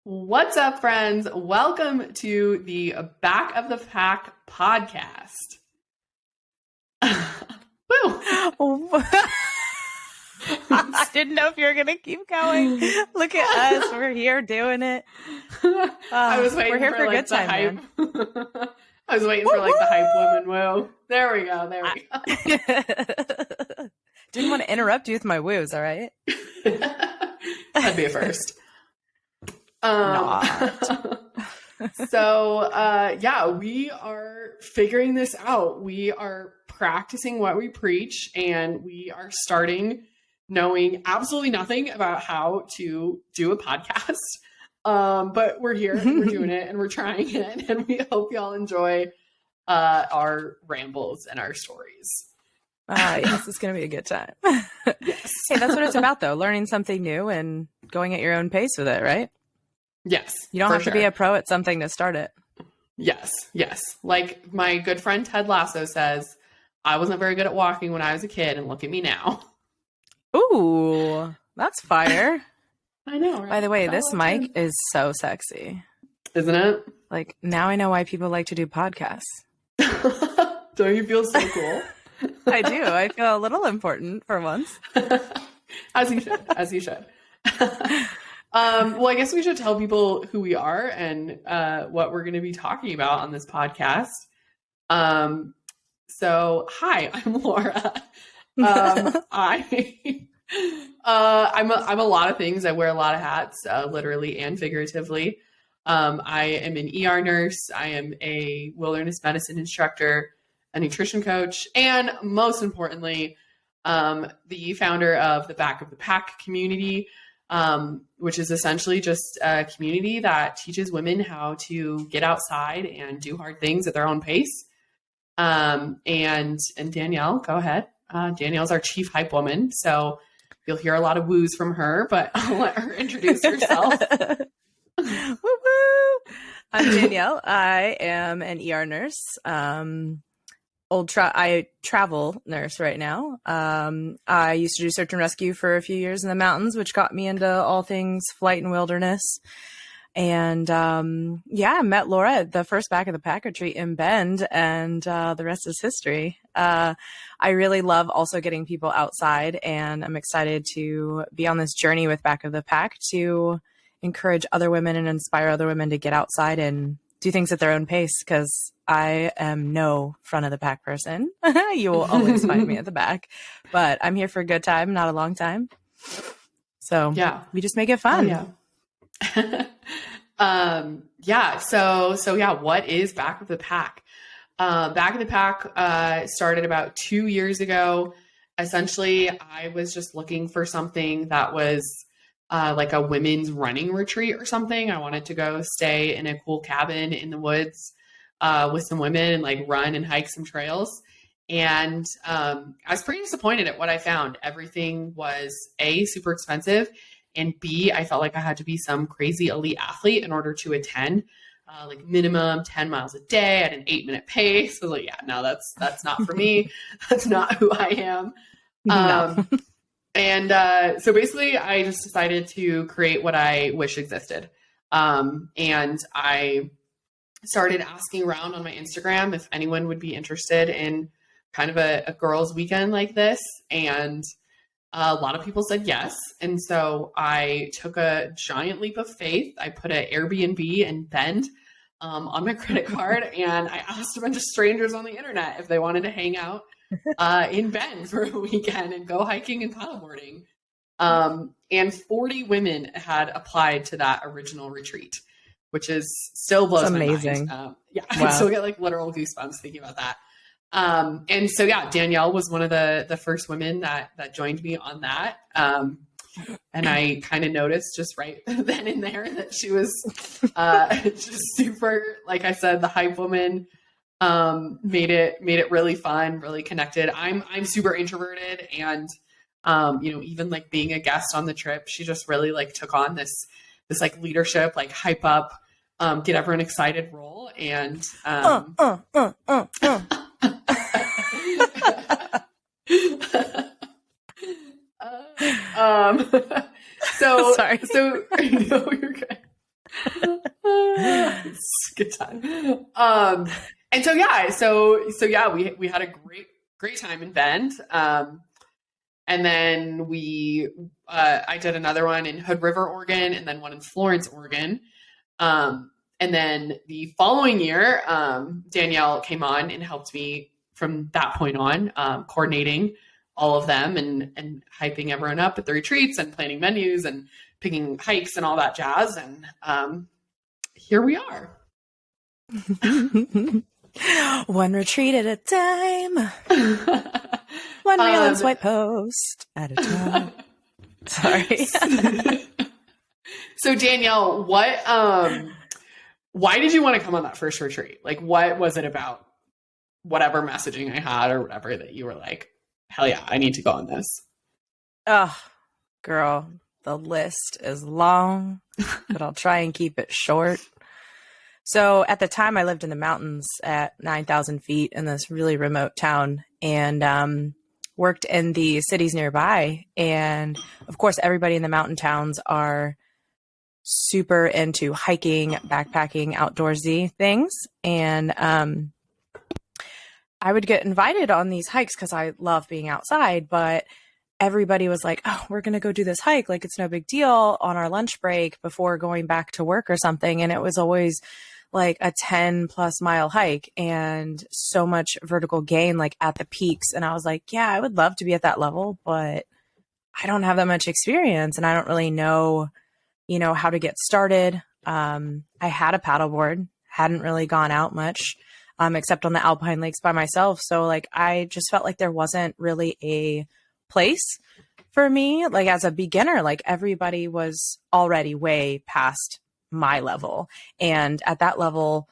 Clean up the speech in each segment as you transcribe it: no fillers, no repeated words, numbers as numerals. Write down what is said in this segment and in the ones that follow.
What's up, friends? Welcome to the Back of the Pack podcast. Woo! I didn't know if you were going to keep going. Look at us. We're here doing it. I was waiting we're here for a like good the time, hype. man. I was waiting for like the hype woman woo. There we go. There we go. Didn't want to interrupt you with my woos, all right? That'd be a first. Not. So, we are figuring this out. We are practicing what we preach, and we are starting knowing absolutely nothing about how to do a podcast. But we're here, and we're doing it, and we're trying it, and we hope y'all enjoy our rambles and our stories. Yes, it's going to be a good time. Yes. Hey, that's what it's about, though. Learning something new and going at your own pace with it, right? Yes. You don't have to be a pro at something to start it. Yes. Yes. Like my good friend Ted Lasso says, I wasn't very good at walking when I was a kid, and look at me now. Ooh, that's fire. I know, right? By the way, this mic is so sexy. Isn't it? Like, now I know why people like to do podcasts. Don't you feel so cool? I do. I feel a little important for once. As you should. As you should. Well, I guess we should tell people who we are and what we're going to be talking about on this podcast. So, hi, I'm Laura. I'm a lot of things. I wear a lot of hats, literally and figuratively. I am an ER nurse. I am a wilderness medicine instructor, a nutrition coach, and most importantly, the founder of the Back of the Pack community, which is essentially just a community that teaches women how to get outside and do hard things at their own pace. And Danyell, go ahead. Danyell's our chief hype woman, so you'll hear a lot of woos from her, but I'll let her introduce herself. Woo woo! I'm Danyell. I am an ER nurse. I travel nurse right now. I used to do search and rescue for a few years in the mountains, which got me into all things flight and wilderness. And I met Laura at the first Back of the Pack retreat in Bend, and the rest is history. I really love also getting people outside, and I'm excited to be on this journey with Back of the Pack to encourage other women and inspire other women to get outside and do things at their own pace, because I am no front of the pack person. You will always find me at the back, but I'm here for a good time, not a long time. So yeah, we just make it fun. What is Back of the Pack? Back of the Pack started about 2 years ago. Essentially, I was just looking for something that was like a women's running retreat or something. I wanted to go stay in a cool cabin in the woods with some women and like run and hike some trails. And I was pretty disappointed at what I found. Everything was A, super expensive, and B, I felt like I had to be some crazy elite athlete in order to attend, like minimum 10 miles a day at an 8-minute pace. I was like, yeah, no, that's not for me. That's not who I am. No. And so basically I just decided to create what I wish existed. And I started asking around on my Instagram if anyone would be interested in kind of a girls' weekend like this. And a lot of people said yes. And so I took a giant leap of faith. I put an Airbnb in Bend on my credit card, and I asked a bunch of strangers on the internet if they wanted to hang out in Bend for a weekend and go hiking and paddleboarding. And 40 women had applied to that original retreat, which is still blows my mind. Wow. I still get like literal goosebumps thinking about that. And so, Danyell was one of the first women that joined me on that. And I kind of noticed just right then and there that she was just super, like I said, the hype woman. Made it really fun, really connected. I'm super introverted, and even like being a guest on the trip, she just really like took on this like leadership, like hype up, get everyone excited role. And Sorry. So no, you're good. It's a good time. And so yeah, we had a great time in Bend. And then I did another one in Hood River, Oregon, and then one in Florence, Oregon. And then the following year, Danyell came on and helped me from that point on, coordinating all of them and hyping everyone up at the retreats and planning menus and picking hikes and all that jazz. And here we are. One retreat at a time. One reel and swipe post at a time. Sorry. So Danyell, why did you want to come on that first retreat? Like, what was it about whatever messaging I had or whatever that you were like, hell yeah, I need to go on this? Oh, girl, the list is long, but I'll try and keep it short. So at the time I lived in the mountains at 9,000 feet in this really remote town and worked in the cities nearby. And of course, everybody in the mountain towns are super into hiking, backpacking, outdoorsy things. And I would get invited on these hikes because I love being outside, but everybody was like, oh, we're going to go do this hike. Like, it's no big deal on our lunch break before going back to work or something. And it was always like a 10+ mile hike and so much vertical gain, like at the peaks. And I was like, yeah, I would love to be at that level, but I don't have that much experience and I don't really know, how to get started. I had a paddleboard, hadn't really gone out much, except on the Alpine lakes by myself. So like, I just felt like there wasn't really a place for me. Like as a beginner, like everybody was already way past my level. And at that level,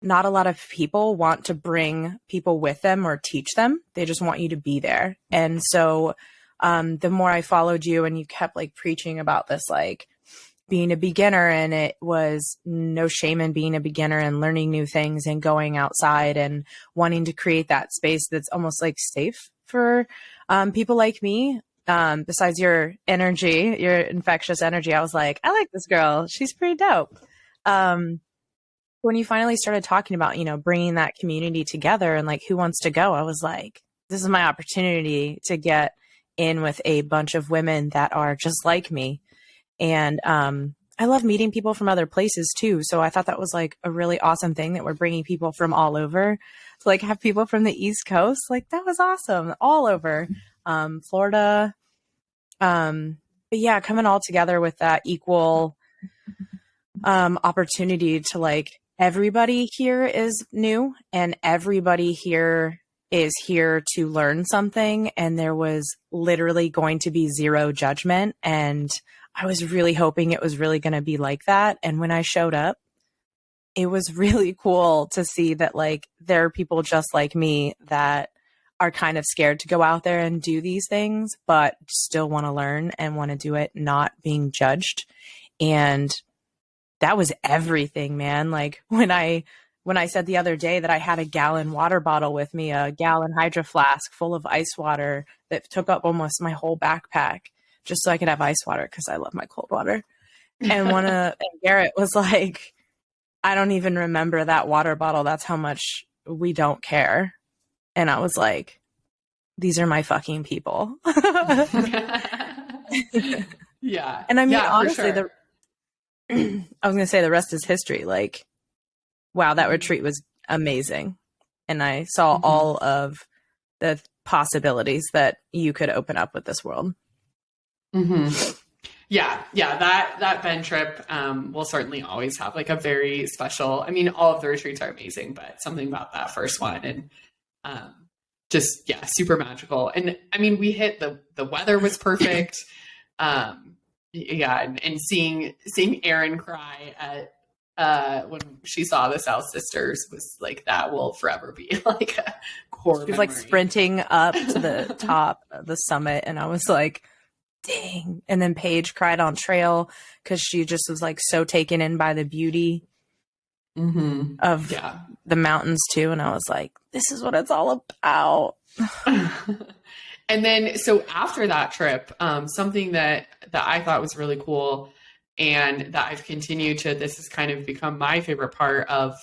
not a lot of people want to bring people with them or teach them. They just want you to be there. And so the more I followed you and you kept like preaching about this, like being a beginner, and it was no shame in being a beginner and learning new things and going outside and wanting to create that space that's almost like safe for people like me. Besides your energy, your infectious energy, I was like, I like this girl. She's pretty dope. When you finally started talking about, bringing that community together and like who wants to go, I was like, this is my opportunity to get in with a bunch of women that are just like me. And I love meeting people from other places too. So I thought that was like a really awesome thing that we're bringing people from all over. So like have people from the East Coast, like that was awesome, all over. Florida. But yeah, coming all together with that equal opportunity to like everybody here is new and everybody here is here to learn something. And there was literally going to be zero judgment. And I was really hoping it was really going to be like that. And when I showed up, it was really cool to see that like there are people just like me that are kind of scared to go out there and do these things, but still want to learn and want to do it not being judged. And that was everything, man. Like when I said the other day that I had a gallon water bottle with me, a gallon hydro flask full of ice water that took up almost my whole backpack just so I could have ice water because I love my cold water. And and Garrett was like, I don't even remember that water bottle. That's how much we don't care. And I was like, these are my fucking people. Yeah. And I mean, yeah, honestly, sure. I was going to say the rest is history. Like, wow, that retreat was amazing. And I saw all of the possibilities that you could open up with this world. Mm-hmm. Yeah. That Bend trip will certainly always have like a very special, I mean, all of the retreats are amazing, but something about that first one and just, yeah, super magical. And I mean, we hit the weather was perfect. Yeah. And seeing Erin cry at when she saw the South Sisters was like, that will forever be like a core memory. She was like sprinting up to the top of the summit. And I was like, dang. And then Paige cried on trail because she just was like so taken in by the beauty of the mountains too. And I was like, this is what it's all about. And then, so after that trip, something that I thought was really cool and that I've continued to, this has kind of become my favorite part of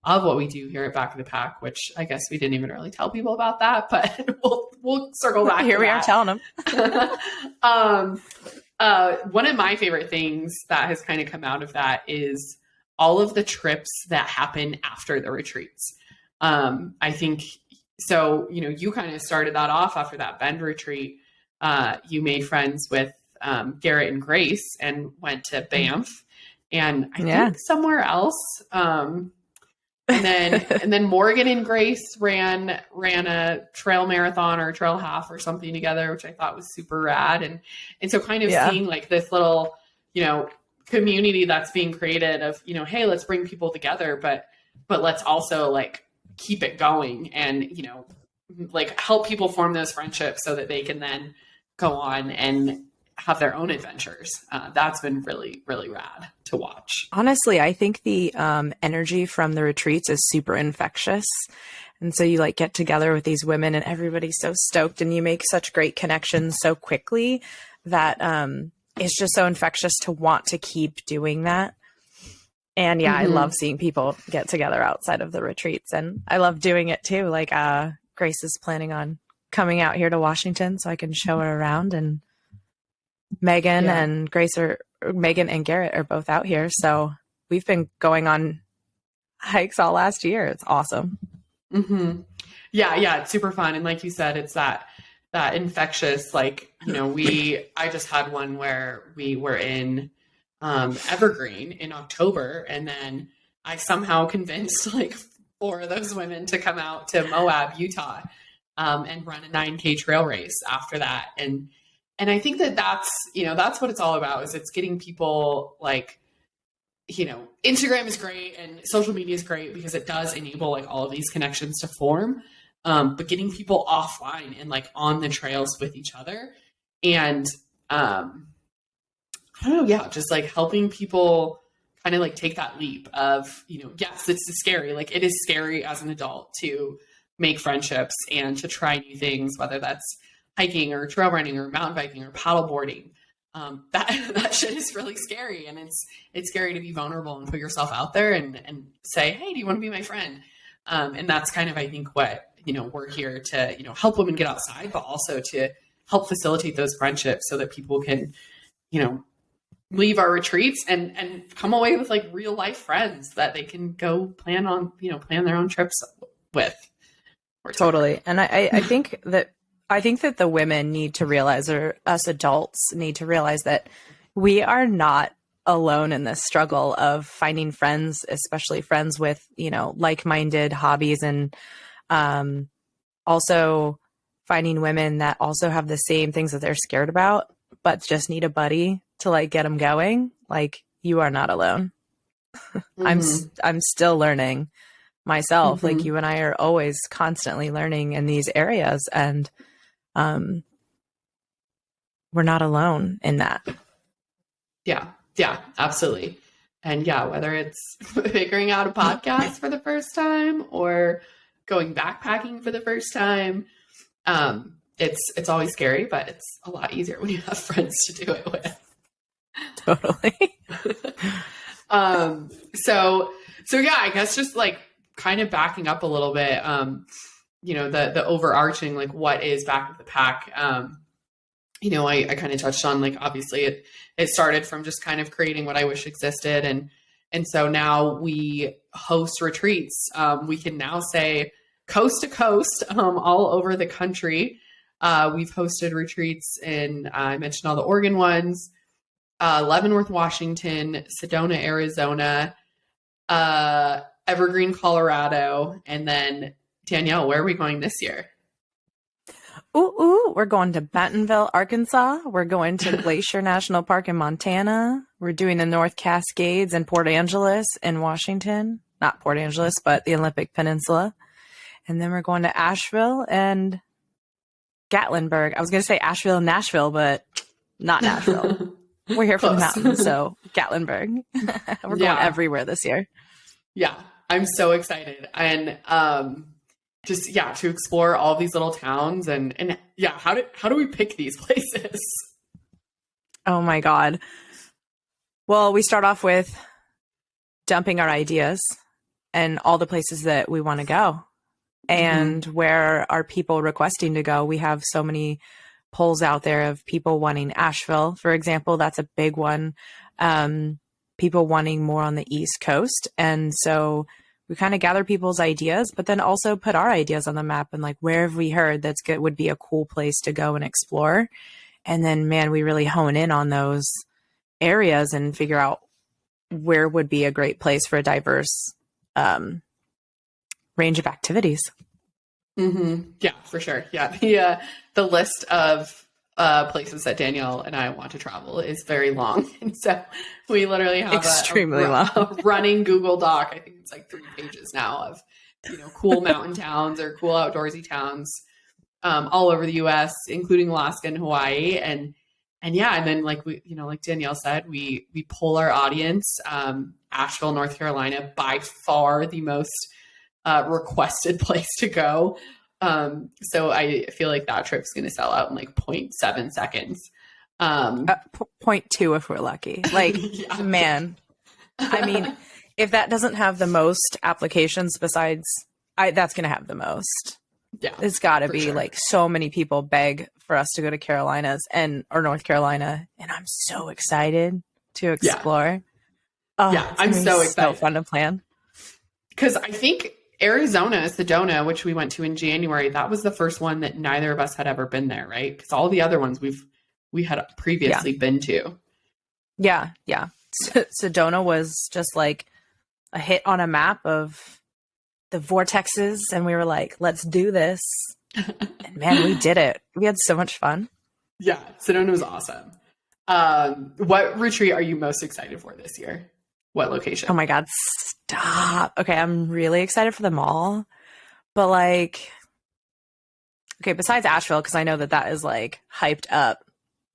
what we do here at Back of the Pack, which I guess we didn't even really tell people about that, but we'll circle back. Here we are telling them. One of my favorite things that has kind of come out of that is all of the trips that happen after the retreats. I think, so, you kind of started that off after that Bend retreat. You made friends with Garrett and Grace and went to Banff and I think somewhere else. And then Morgan and Grace ran a trail marathon or trail half or something together, which I thought was super rad. And so kind of seeing like this little, community that's being created of, hey, let's bring people together, but let's also like keep it going and, like help people form those friendships so that they can then go on and have their own adventures. That's been really, really rad to watch. Honestly, I think the energy from the retreats is super infectious. And so you like get together with these women and everybody's so stoked and you make such great connections so quickly that it's just so infectious to want to keep doing that. And I love seeing people get together outside of the retreats and I love doing it too. Like Grace is planning on coming out here to Washington so I can show her around, and Megan and Garrett are both out here. So we've been going on hikes all last year. It's awesome. Mm-hmm. Yeah. It's super fun. And like you said, it's that infectious, like, I just had one where we were in Evergreen in October. And then I somehow convinced like 4 of those women to come out to Moab, Utah, and run a 9K trail race after that. And I think that's what it's all about, is it's getting people like, Instagram is great and social media is great because it does enable like all of these connections to form. But getting people offline and like on the trails with each other and, I don't know. Just like helping people kind of like take that leap of, yes, it's scary. Like it is scary as an adult to make friendships and to try new things, whether that's hiking or trail running or mountain biking or paddle boarding. That shit is really scary. And it's scary to be vulnerable and put yourself out there and say, hey, do you want to be my friend? And that's kind of, I think, what, we're here to, help women get outside, but also to help facilitate those friendships so that people can, leave our retreats and come away with like real life friends that they can go plan their own trips with. Totally. And I think that the women need to realize, or us adults need to realize, that we are not alone in this struggle of finding friends, especially friends with, like-minded hobbies, and also finding women that also have the same things that they're scared about, but just need a buddy to like get them going. Like, you are not alone. Mm-hmm. I'm still learning myself. Mm-hmm. Like, you and I are always constantly learning in these areas, and we're not alone in that. Yeah, absolutely. And whether it's figuring out a podcast for the first time or going backpacking for the first time, it's always scary, but it's a lot easier when you have friends to do it with. Totally. So I guess just like kind of backing up a little bit, the overarching, like, what is Back of the Pack? I kind of touched on, like, obviously it started from just kind of creating what I wish existed. And so now we host retreats. We can now say coast to coast, all over the country. We've hosted retreats in, I mentioned all the Oregon ones, Leavenworth, Washington, Sedona, Arizona, Evergreen, Colorado, and then Danyell, where are we going this year? We're going to Bentonville, Arkansas. We're going to Glacier National Park in Montana. We're doing the North Cascades and Port Angeles in Washington. Not Port Angeles, but the Olympic Peninsula. And then we're going to Asheville and Gatlinburg. I was going to say Asheville and Nashville, but not Nashville. We're here for the mountains, so Gatlinburg. We're going everywhere this year. Yeah, I'm so excited. And to explore all these little towns and how do we pick these places? Oh my God. Well, we start off with dumping our ideas and all the places that we want to go and where are people requesting to go. We have so many polls out there of people wanting Asheville, for example. That's a big one. People wanting more on the East Coast. And so we kind of gather people's ideas, but then also put our ideas on the map and like, where have we heard that's good would be a cool place to go and explore. And then, man, we really hone in on those areas and figure out where would be a great place for a diverse range of activities. Yeah, for sure. Yeah. The list of places that Danielle and I want to travel is very long. And so we literally have extremely long a running Google Doc. I think it's like 3 pages now of, cool mountain towns or cool outdoorsy towns all over the US, including Alaska and Hawaii. And then like like Danielle said, we poll our audience. Asheville, North Carolina, by far the most requested place to go. So I feel like that trip's going to sell out in like 0.7 seconds. 0.2 if we're lucky. Like, yeah. Man, I mean, if that doesn't have the most applications besides, that's going to have the most. Yeah, it's got to be sure. Like so many people beg for us to go to Carolinas or North Carolina, and I'm so excited to explore. I'm so excited. So fun to plan. Because I think Arizona, Sedona, which we went to in January, that was the first one that neither of us had ever been there, right? Because all the other ones we had previously been to. Yeah. Sedona was just like a hit on a map of the vortexes, and we were like, let's do this. And man, we did it. We had so much fun. Yeah, Sedona was awesome. What retreat are you most excited for this year? What location? Oh my God, stop. Okay, I'm really excited for them all. But like, okay, besides Asheville, because I know that is like hyped up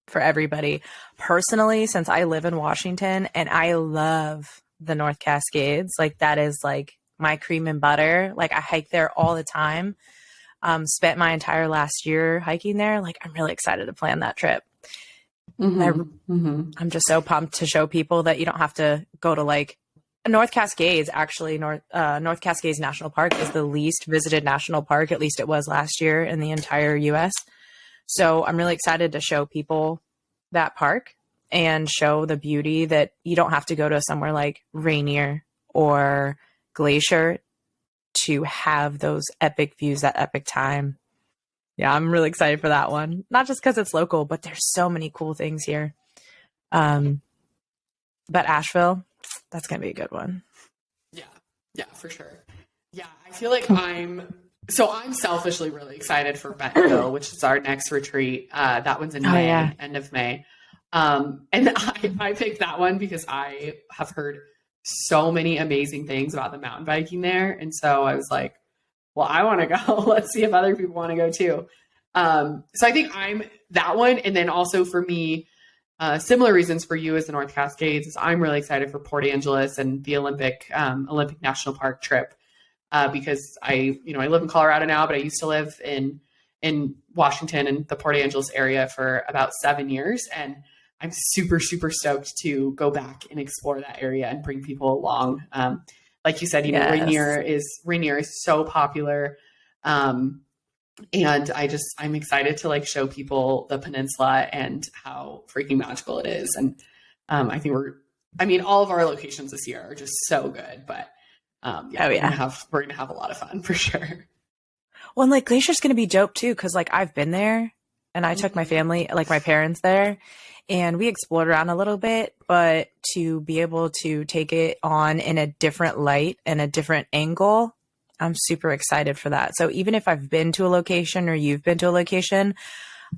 for everybody. Personally, since I live in Washington and I love the North Cascades, like that is like my cream and butter. Like I hike there all the time. Spent my entire last year hiking there. Like I'm really excited to plan that trip. I'm just so pumped to show people that you don't have to go to like North Cascades. Actually, North Cascades National Park is the least visited national park. At least it was last year in the entire US. So I'm really excited to show people that park and show the beauty that you don't have to go to somewhere like Rainier or Glacier to have those epic views, that epic time. Yeah, I'm really excited for that one. Not just because it's local, but there's so many cool things here. But Asheville, that's going to be a good one. Yeah, for sure. Yeah, I feel like I'm selfishly really excited for Bentonville, which is our next retreat. That one's in May, end of May. And I picked that one because I have heard so many amazing things about the mountain biking there. And so I was like, well, I want to go. Let's see if other people want to go too. So I think I'm that one. And then also for me, similar reasons for you as the North Cascades is I'm really excited for Port Angeles and the Olympic National Park trip. Because I live in Colorado now, but I used to live in Washington and the Port Angeles area for about 7 years. And I'm super, super stoked to go back and explore that area and bring people along. Like you said, Rainier is so popular. And I'm excited to like show people the peninsula and how freaking magical it is. And I think all of our locations this year are just so good, but we're gonna have a lot of fun for sure. Well, and like Glacier's gonna be dope too, because like I've been there and I took my family, like my parents there, and we explored around a little bit, but to be able to take it on in a different light and a different angle, I'm super excited for that. So even if I've been to a location or you've been to a location,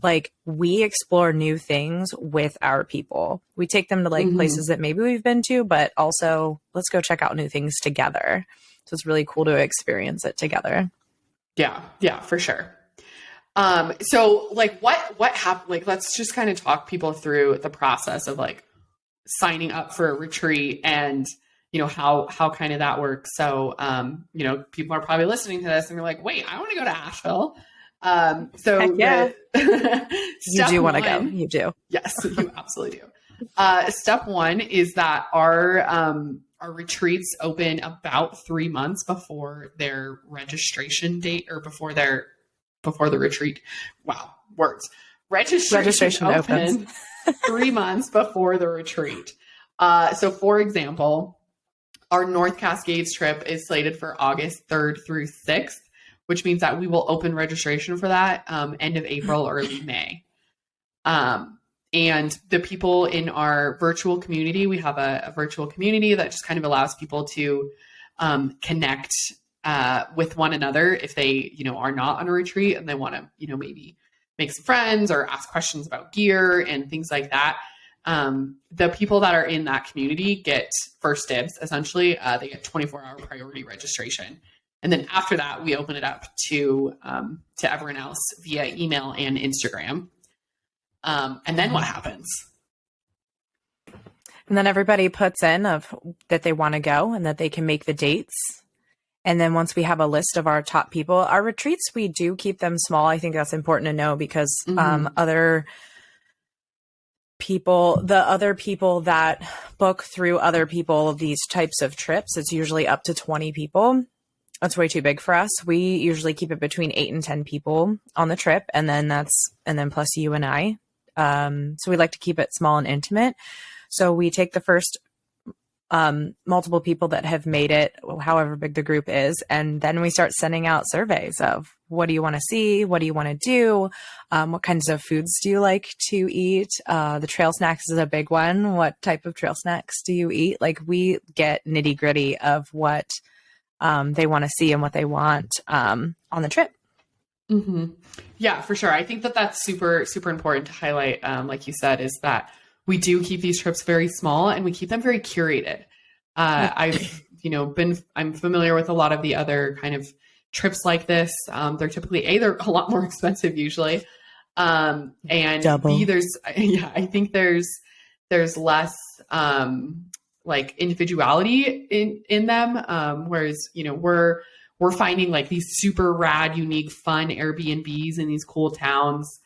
like we explore new things with our people. We take them to like places that maybe we've been to, but also let's go check out new things together. So it's really cool to experience it together. Yeah, for sure. So like what happened? Like, let's just kind of talk people through the process of like signing up for a retreat and, how kind of that works. So, people are probably listening to this and they're like, wait, I want to go to Asheville. You do want to go. You do. Yes, you absolutely do. Step one is that our retreats open about 3 months before their registration date, or before the retreat. Wow, words. Registration opens open 3 months before the retreat. So for example, our North Cascades trip is slated for August 3rd through 6th, which means that we will open registration for that end of April, early May. And the people in our virtual community, we have a virtual community that just kind of allows people to connect with one another if they, are not on a retreat and they want to, maybe make some friends or ask questions about gear and things like that. The people that are in that community get first dibs, essentially. They get 24-hour priority registration. And then after that, we open it up to everyone else via email and Instagram. And then what happens? And then everybody puts in that they want to go and that they can make the dates. And then once we have a list of our top people, our retreats, we do keep them small. I think that's important to know because the other people that book through other people these types of trips, it's usually up to 20 people. That's way too big for us. We usually keep it between 8 and 10 people on the trip. And then plus you and I. So we like to keep it small and intimate. So we take the first multiple people that have made it, however big the group is, and then we start sending out surveys of what do you want to see, what do you want to do, what kinds of foods do you like to eat. The trail snacks is a big one. What type of trail snacks do you eat? Like, we get nitty gritty of what they want to see and what they want on the trip. Mm-hmm. Yeah, for sure. I think that's super, super important to highlight. Like you said, is that we do keep these trips very small and we keep them very curated. I'm familiar with a lot of the other kind of trips like this. They're typically they're a lot more expensive usually. And Double. B, I think there's less like individuality in them. Whereas, we're finding like these super rad, unique, fun Airbnbs in these cool towns.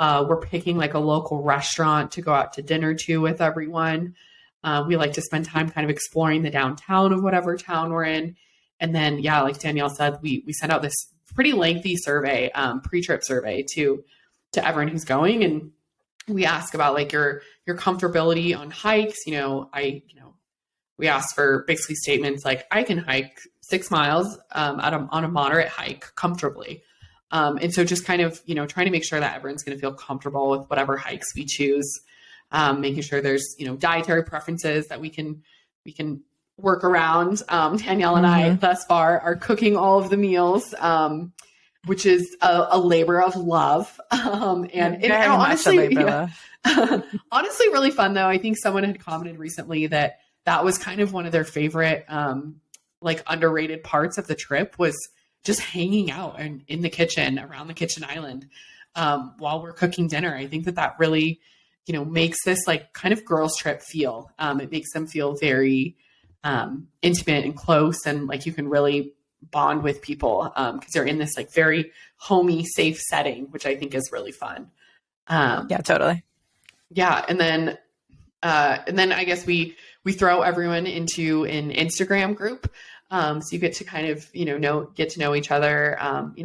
We're picking like a local restaurant to go out to dinner to with everyone. We like to spend time kind of exploring the downtown of whatever town we're in. And then, yeah, like Danyell said, we send out this pretty lengthy survey, pre-trip survey to everyone who's going. And we ask about like your comfortability on hikes. We ask for basically statements like, I can hike 6 miles on a moderate hike comfortably. And so just kind of, trying to make sure that everyone's going to feel comfortable with whatever hikes we choose, making sure there's, dietary preferences that we can work around. Danyell and I thus far are cooking all of the meals, which is a labor of love. And honestly, honestly, really fun though. I think someone had commented recently that was kind of one of their favorite, like underrated parts of the trip was just hanging out and in the kitchen, around the kitchen island, while we're cooking dinner. I think that really, makes this like kind of girls trip feel. It makes them feel very intimate and close, and like you can really bond with people because they're in this like very homey, safe setting, which I think is really fun. Yeah, totally. Yeah, and then I guess we throw everyone into an Instagram group. So you get to kind of, get to know each other,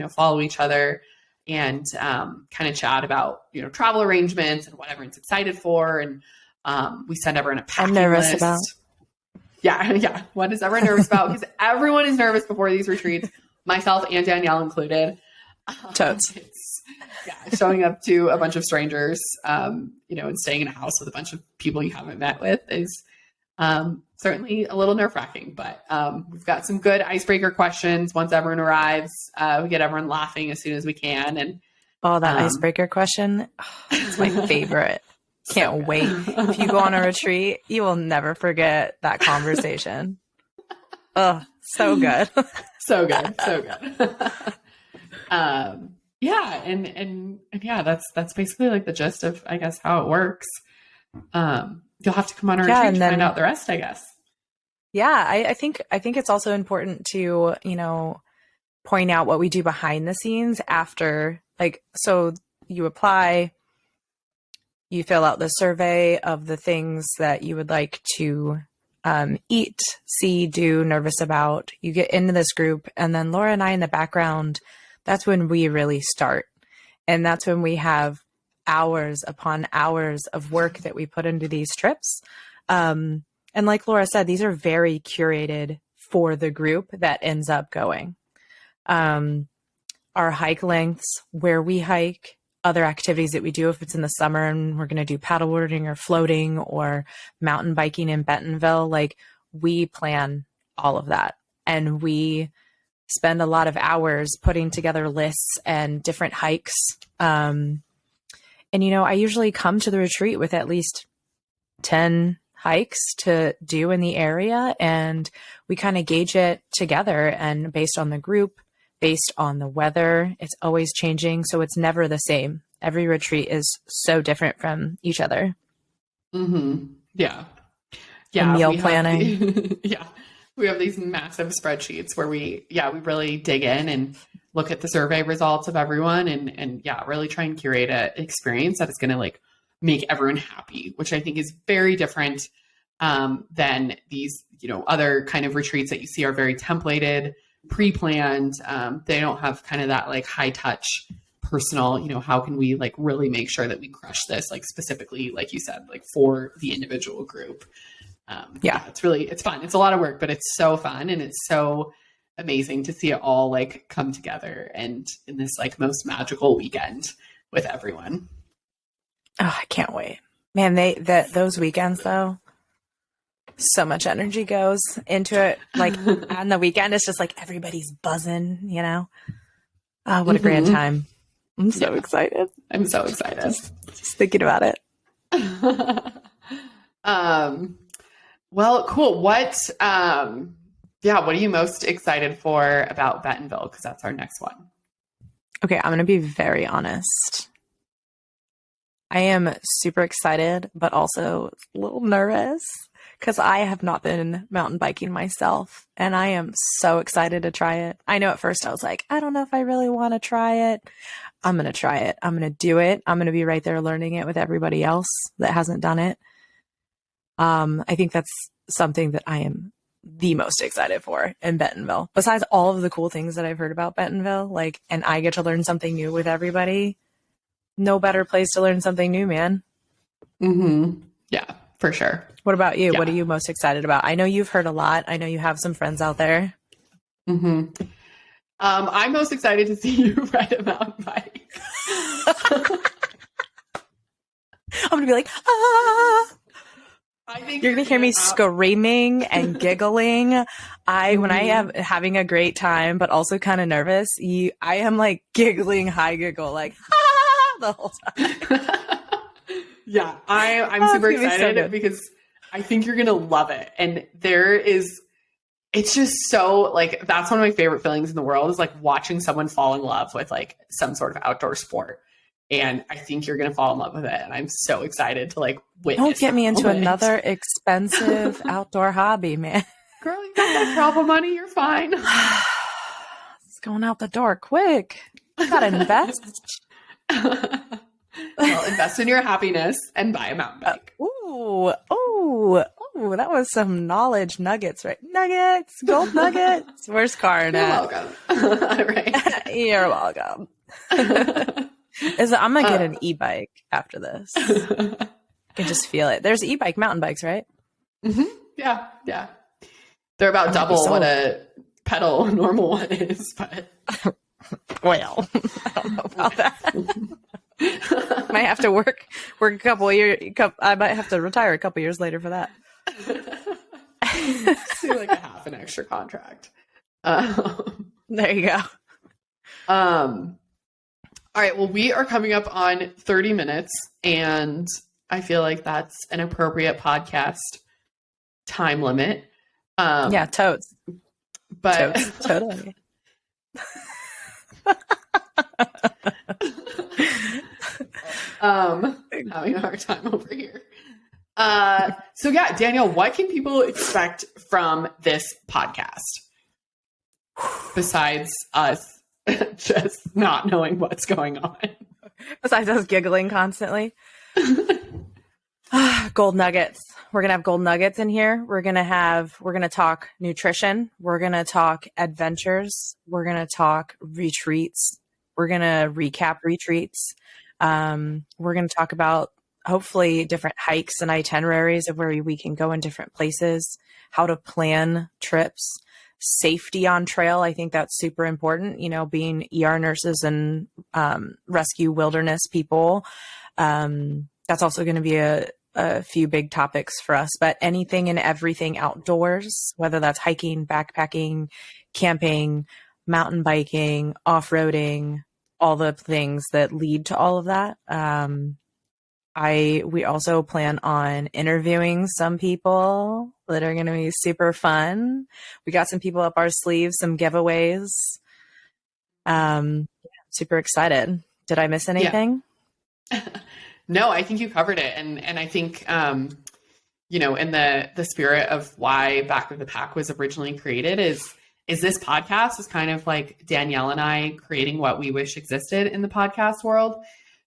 follow each other and kind of chat about, travel arrangements and what everyone's excited for. And we send everyone a packing list. About. Yeah. What is everyone nervous about? Because everyone is nervous before these retreats, myself and Danyell included. Totes. Showing up to a bunch of strangers, and staying in a house with a bunch of people you haven't met with is certainly a little nerve-wracking, but we've got some good icebreaker questions. Once everyone arrives, we get everyone laughing as soon as we can. And that icebreaker question, it's my favorite. Can't wait. If you go on a retreat, you will never forget that conversation. Oh, so good. So good. Yeah. And yeah, that's basically like the gist of, I guess, how it works. You'll have to come on a retreat to find out the rest, I guess. Yeah. I think it's also important to, point out what we do behind the scenes after, like, so you apply, You fill out the survey of the things that you would like to eat, see, do, nervous about. You get into this group, and then Laura and I in the background, that's when we really start. And that's when we have hours upon hours of work that we put into these trips. And like Laura said, these are very curated for the group that ends up going. Our hike lengths, where we hike, other activities that we do if it's in the summer and we're going to do paddleboarding or floating or mountain biking in Bentonville, like we plan all of that. And we spend a lot of hours putting together lists and different hikes. And, you know, I usually come to the retreat with at least 10 hikes to do in the area, and we kind of gauge it together, and based on the group, based on the weather, it's always changing. So it's never the same. Every retreat is so different from each other. Mm-hmm. Yeah. And meal planning. Yeah. We have these massive spreadsheets where we really dig in and look at the survey results of everyone and really try and curate an experience that is going to like make everyone happy, which I think is very different than these, you know, other kind of retreats that you see are very templated, pre-planned. They don't have kind of that like high touch personal, you know, how can we like really make sure that we crush this, like specifically, like you said, like for the individual group. It's fun. It's a lot of work, but it's so fun. And it's so amazing to see it all like come together and in this like most magical weekend with everyone. Oh, I can't wait, man. Those weekends though, so much energy goes into it. Like on the weekend, it's just like everybody's buzzing, you know. Oh, what a grand time! I'm so excited. I'm so excited just thinking about it. Well, cool. What are you most excited for about Bentonville? Because that's our next one. Okay, I'm going to be very honest. I am super excited, but also a little nervous because I have not been mountain biking myself, and I am so excited to try it. I know at first I was like, I don't know if I really want to try it. I'm going to try it. I'm going to do it. I'm going to be right there learning it with everybody else that hasn't done it. I think that's something that I am the most excited for in Bentonville. Besides all of the cool things that I've heard about Bentonville, like, and I get to learn something new with everybody. No better place to learn something new, man. Mm-hmm. Yeah, for sure. What about you? Yeah. What are you most excited about? I know you've heard a lot. I know you have some friends out there. Mm-hmm. I'm most excited to see you ride a mountain bike. I'm going to be like, ah. I think you're going to hear me screaming and giggling. When I am having a great time, but also kind of nervous, I am like giggling, high giggle, like, ah, the whole time. Yeah, I'm super excited because I think you're going to love it. And it's just so like, that's one of my favorite feelings in the world is like watching someone fall in love with like some sort of outdoor sport. And I think you're going to fall in love with it. And I'm so excited to like witness. Don't get me into another expensive outdoor hobby, man. Girl, you got that travel money. You're fine. It's going out the door quick. You got to invest. Well, invest in your happiness and buy a mountain bike. That was some knowledge nuggets, right? Nuggets, gold nuggets. Where's Karin at? You're welcome. Right. You're welcome. I'm going to get an e-bike after this. I can just feel it. There's e-bike mountain bikes, right? Mm-hmm. Yeah. Yeah. They're about double what a pedal normal one is, but well, I don't know about that. Might have to work a couple of years. I might have to retire a couple years later for that. Do like a half an extra contract. There you go. All right. Well, we are coming up on 30 minutes, and I feel like that's an appropriate podcast time limit. Yeah, totes. But totally. Having a hard time over here. So yeah, Danielle, what can people expect from this podcast besides us just not knowing what's going on? Besides us giggling constantly. Gold nuggets. We're going to have gold nuggets in here. We're going to talk nutrition. We're going to talk adventures. We're going to talk retreats. We're going to recap retreats. We're going to talk about hopefully different hikes and itineraries of where we can go in different places, how to plan trips, safety on trail. I think that's super important, being ER nurses and rescue wilderness people. That's also going to be a few big topics for us, but anything and everything outdoors, whether that's hiking, backpacking, camping, mountain biking, off-roading, all the things that lead to all of that. We also plan on interviewing some people that are going to be super fun. We got some people up our sleeves, some giveaways. Super excited. Did I miss anything? Yeah. No, I think you covered it. And I think, in the spirit of why Back of the Pack was originally created is this podcast is kind of like Danyell and I creating what we wish existed in the podcast world.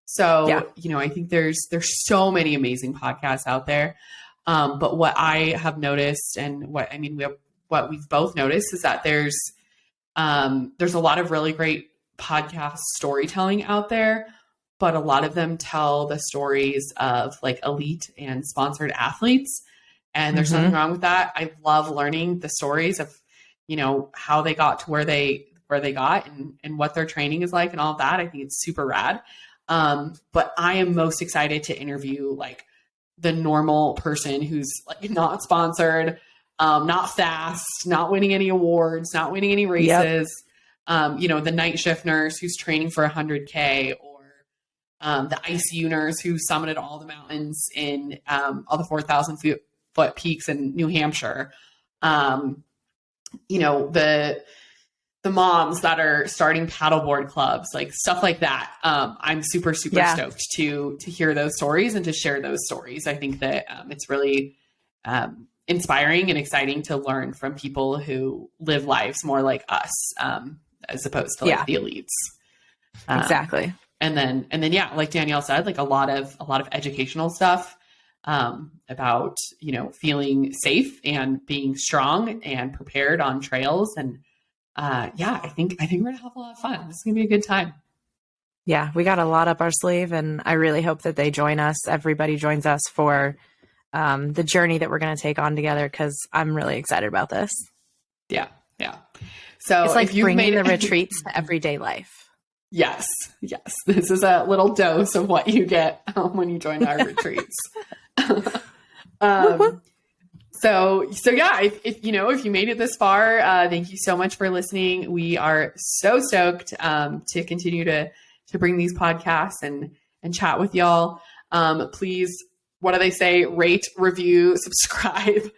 So, I think there's so many amazing podcasts out there. But what I have noticed and what we've both noticed is that there's a lot of really great podcast storytelling out there, but a lot of them tell the stories of like elite and sponsored athletes. And there's nothing wrong with that. I love learning the stories of, how they got to where they got and what their training is like and all of that. I think it's super rad. But I am most excited to interview like the normal person who's like not sponsored, not fast, not winning any awards, not winning any races. Yep. The night shift nurse who's training for 100K, or the ICU nurse who summited all the mountains in all the 4,000 foot peaks in New Hampshire. The moms that are starting paddleboard clubs, like stuff like that. I'm super stoked to hear those stories and to share those stories. I think that it's really inspiring and exciting to learn from people who live lives more like us, as opposed to like the elites. Exactly. And then, like Danyell said, like a lot of educational stuff about, feeling safe and being strong and prepared on trails. And I think we're gonna have a lot of fun. This is gonna be a good time. Yeah, we got a lot up our sleeve, and I really hope that they join us. Everybody joins us for the journey that we're going to take on together, because I'm really excited about this. Yeah. So it's like if you've bringing made the retreats to everyday life. Yes. This is a little dose of what you get when you join our retreats. So yeah, if you made it this far, thank you so much for listening. We are so stoked to continue to bring these podcasts and chat with y'all. Please, what do they say? Rate, review, subscribe.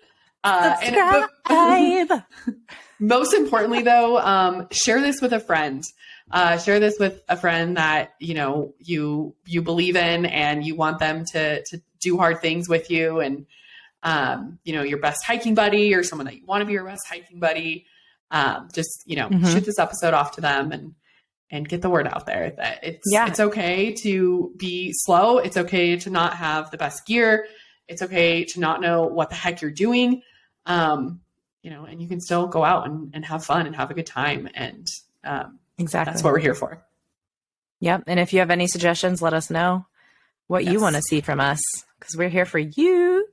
Most importantly, though, share this with a friend. Share this with a friend that you believe in and you want them to do hard things with you, and your best hiking buddy or someone that you want to be your best hiking buddy. Shoot this episode off to them and get the word out there that it's okay to be slow. It's okay to not have the best gear. It's okay to not know what the heck you're doing. And you can still go out and have fun and have a good time. And exactly, that's what we're here for. Yep. And if you have any suggestions, let us know what you want to see from us, because we're here for you.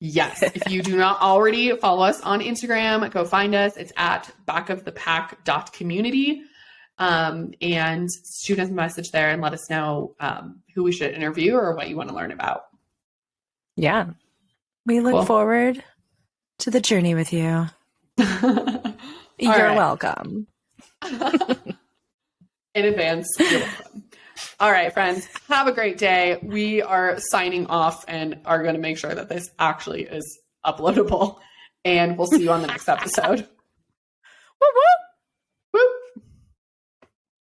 Yes. If you do not already follow us on Instagram, go find us. It's at backofthepack.community. And shoot us a message there and let us know who we should interview or what you want to learn about. Yeah. We look forward to the journey with you. You're welcome. In advance, you're welcome. All right, friends, have a great day. We are signing off and are going to make sure that this actually is uploadable. And we'll see you on the next episode. Woo woo!